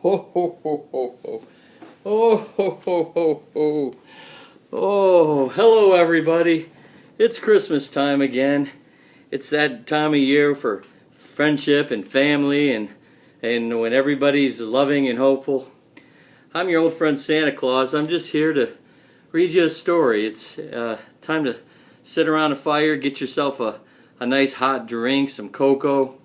Ho ho ho ho ho. Oh ho ho ho ho. Oh, hello everybody. It's Christmas time again. It's that time of year for friendship and family and when everybody's loving and hopeful. I'm your old friend Santa Claus. I'm just here to read you a story. It's time to sit around a fire, get yourself a nice hot drink, some cocoa,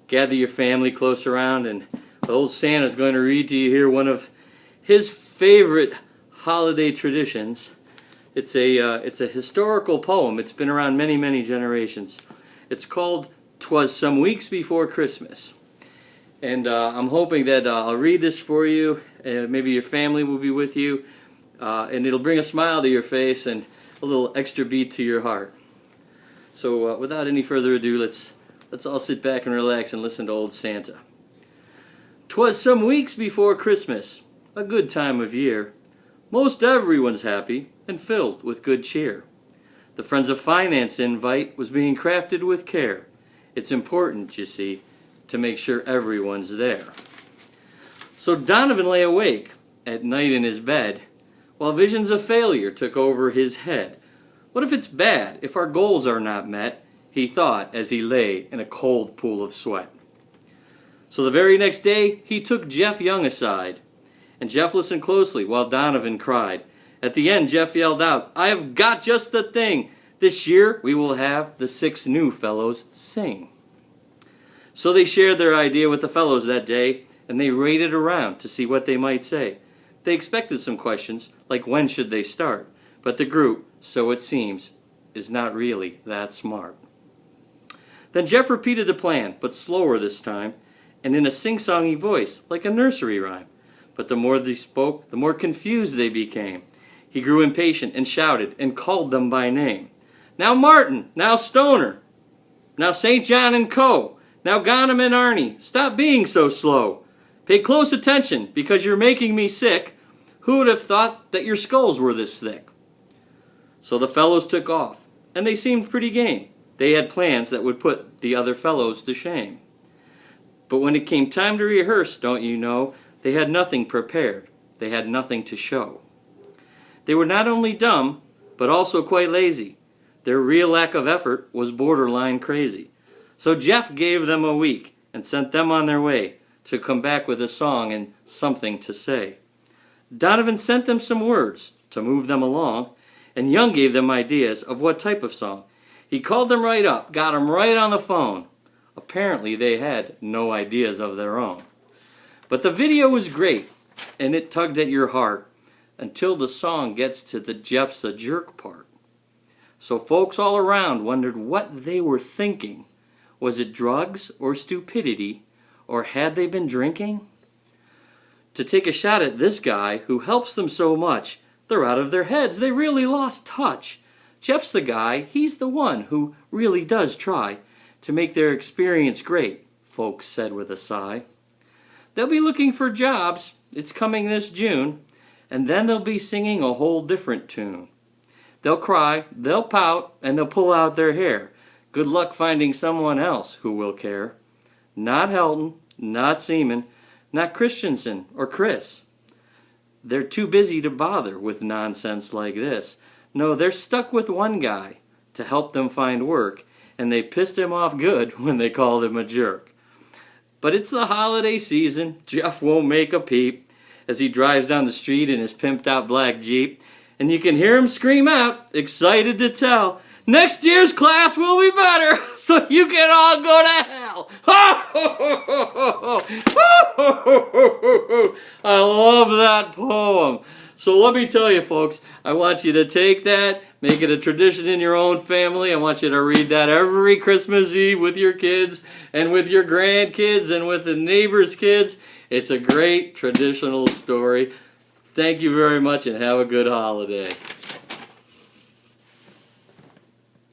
gather your family close around, and the old Santa's going to read to you here one of his favorite holiday traditions. It's a historical poem. It's been around many generations. It's called "'Twas Some Weeks Before Christmas." And I'm hoping that I'll read this for you, and maybe your family will be with you, and it'll bring a smile to your face and a little extra beat to your heart. So without any further ado, let's all sit back and relax and listen to old Santa. "'Twas some weeks before Christmas, a good time of year. Most everyone's happy and filled with good cheer. The Friends of Finance invite was being crafted with care. It's important, you see, to make sure everyone's there. So Donovan lay awake at night in his bed, while visions of failure took over his head. What if it's bad, if our goals are not met, he thought as he lay in a cold pool of sweat. So the very next day, he took Jeff Young aside, and Jeff listened closely while Donovan cried. At the end, Jeff yelled out, "I have got just the thing. This year, we will have the 6 new fellows sing." So they shared their idea with the fellows that day, and they raided around to see what they might say. They expected some questions, like when should they start, but the group, so it seems, is not really that smart. Then Jeff repeated the plan, but slower this time, and in a sing-songy voice, like a nursery rhyme. But the more they spoke, the more confused they became. He grew impatient and shouted and called them by name. "Now Martin, now Stoner, now St. John and Co., now Ghanem and Arnie, stop being so slow. Pay close attention, because you're making me sick. Who would have thought that your skulls were this thick?" So the fellows took off, and they seemed pretty game. They had plans that would put the other fellows to shame. But when it came time to rehearse, don't you know, they had nothing prepared. They had nothing to show. They were not only dumb, but also quite lazy. Their real lack of effort was borderline crazy. So Jeff gave them a week and sent them on their way to come back with a song and something to say. Donovan sent them some words to move them along, and Young gave them ideas of what type of song. He called them right up, got them right on the phone. Apparently they had no ideas of their own. But the video was great, and it tugged at your heart until the song gets to the "Jeff's a jerk" part. So folks all around wondered what they were thinking. Was it drugs or stupidity, or had they been drinking? To take a shot at this guy who helps them so much, they're out of their heads. They really lost touch. Jeff's the guy, he's the one who really does try to make their experience great, folks said with a sigh. They'll be looking for jobs, it's coming this June, and then they'll be singing a whole different tune. They'll cry, they'll pout, and they'll pull out their hair. Good luck finding someone else who will care. Not Helton, not Seaman, not Christensen or Chris. They're too busy to bother with nonsense like this. No, they're stuck with one guy to help them find work, and they pissed him off good when they called him a jerk. But it's the holiday season. Jeff won't make a peep as he drives down the street in his pimped-out black Jeep, and you can hear him scream out, excited to tell, "Next year's class will be better, so you can all go to hell." I love that poem. So let me tell you, folks, I want you to take that, make it a tradition in your own family. I want you to read that every Christmas Eve with your kids and with your grandkids and with the neighbors' kids. It's a great traditional story. Thank you very much and have a good holiday.